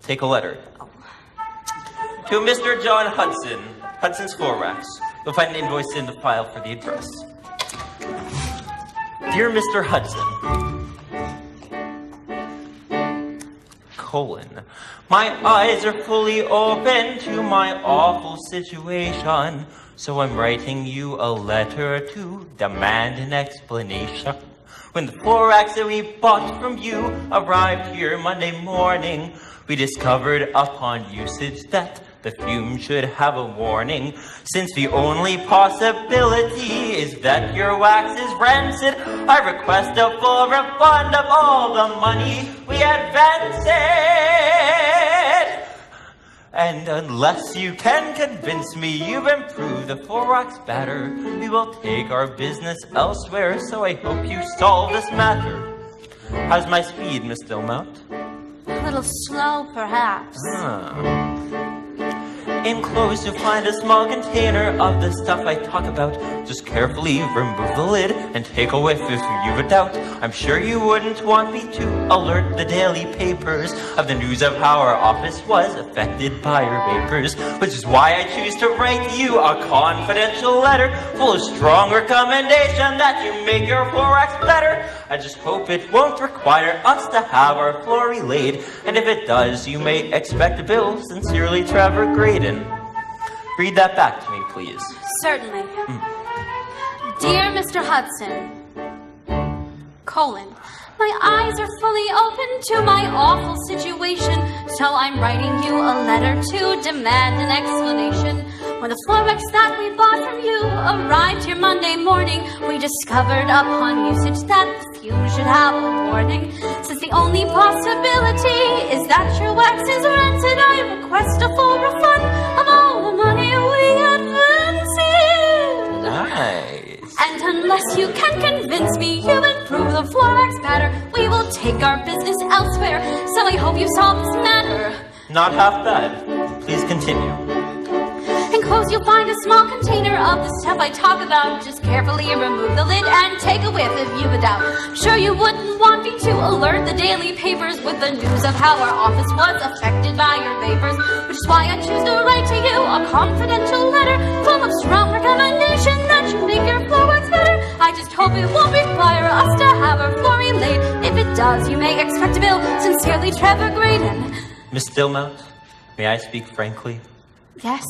Take a letter. Oh. To Mr. John Hudson, Hudson's Floor Racks. You'll find an invoice in the file for the address. Dear Mr. Hudson, my eyes are fully open to my awful situation, so I'm writing you a letter to demand an explanation. When the floor racks that we bought from you arrived here Monday morning, we discovered upon usage that the fume should have a warning. Since the only possibility is that your wax is rancid, I request a full refund of all the money we advanced. And unless you can convince me you've improved the floor wax better, we will take our business elsewhere, so I hope you solve this matter. How's my speed, Miss Stillmount? A little slow, perhaps. Enclosed you'll find a small container of the stuff I talk about. Just carefully remove the lid and take a whiff if you've a doubt. I'm sure you wouldn't want me to alert the daily papers of the news of how our office was affected by your vapors, which is why I choose to write you a confidential letter full of strong recommendation that you make your floor wax better. I just hope it won't require us to have our floor relaid, and if it does, you may expect a bill. Sincerely, Trevor Graydon. Read that back to me, please. Certainly. Dear Mr. Hudson, my eyes are fully open to my awful situation, so I'm writing you a letter to demand an explanation. When the floor wax that we bought from you arrived here Monday morning, we discovered upon usage that the fume should have a warning. Since the only possibility is that your wax is rancid, I request a full refund of all the money we advanced. Nice. And unless you can convince me you've improved the floor wax pattern, we will take our business elsewhere, so I hope you solve this matter. Not half bad. Please continue. Enclosed you'll find a small container of the stuff I talk about. Just carefully remove the lid and take a whiff if you've a doubt. I'm sure you wouldn't want me to alert the daily papers with the news of how our office was affected by your vapors, which is why I choose to write to you a confidential letter full of strong recommendation that you make your floor wax better. I just hope it won't require us to have our floor relaid. If it does, you may expect a bill. Sincerely, Trevor Graydon. Miss Stillmount, may I speak frankly? Yes.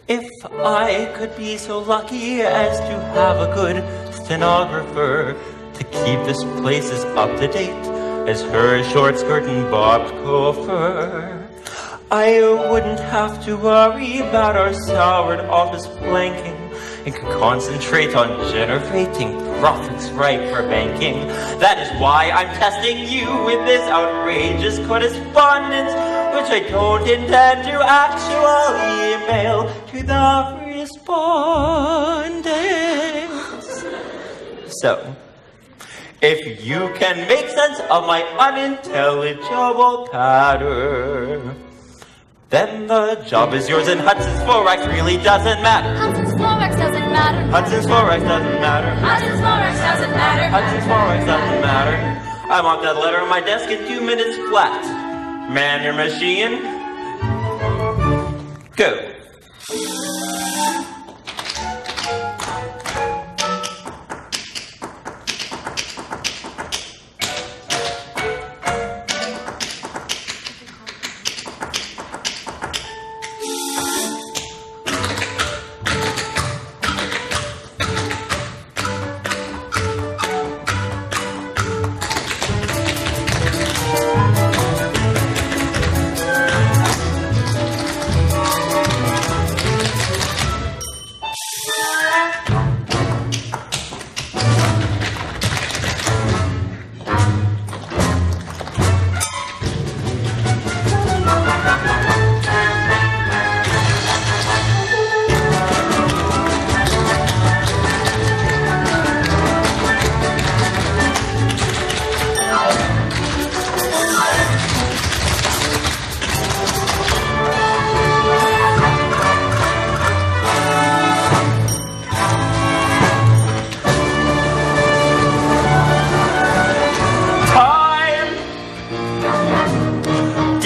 If I could be so lucky as to have a good stenographer to keep this place as up to date as her short skirt and bobbed coiffure, I wouldn't have to worry about our soured office planking and could concentrate on generating profits ripe for banking. That is why I'm testing you with this outrageous correspondence, which I don't intend to actually email to the respondents. So, if you can make sense of my unintelligible patter, then the job is yours, and Hudson's Floor Racks really doesn't matter. Hudson's Floor Racks doesn't matter. Hudson's Floor Racks doesn't matter. Hudson's Floor Racks doesn't matter. Hudson's Floor Racks doesn't matter. I want that letter on my desk in 2 minutes flat. Man your machine. Go.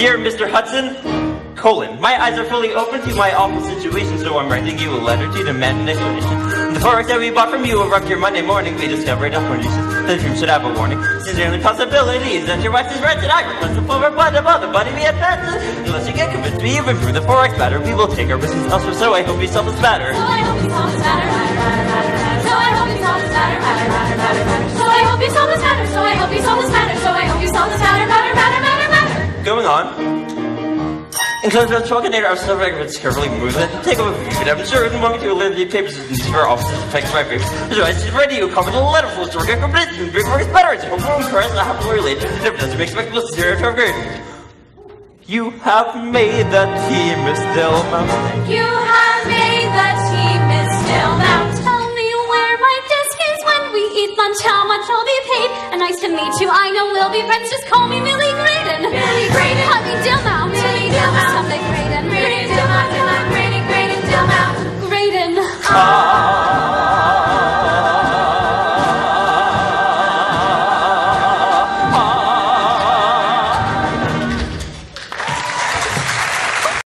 Dear Mr. Hudson, my eyes are fully open to my awful situation, so I'm writing you a letter to demand an explanation. The fork that we bought from you will wreck your Monday morning. We discovered a nuisance that you should have a warning. Since the only possibility is that your wife is rented, I request a full reply about the buddy we have passed. Unless you get convinced me, you've improved the forex matter. We will take our business elsewhere, so I hope you solve this matter. So I hope you solve this matter. So I hope you solve this matter. So I hope you solve this matter. So I hope you solve this matter. So I hope you solve this matter. Going on. Enclosed by the container, I was so records carefully moved and take over the food. I'm sure and want me to deliver the papers and these for offices to fix my papers. So I should write you a comment on the letter full of story competition. Big work is better. It's home from Christ. I have to relate. Never does make spectacle zero to grade. You have made the team still mount. You have made the team still mount. Tell me where my desk is when we eat lunch. How much I'll be paid. And nice to meet you. I know we'll be friends. Just call me Millie Graydon.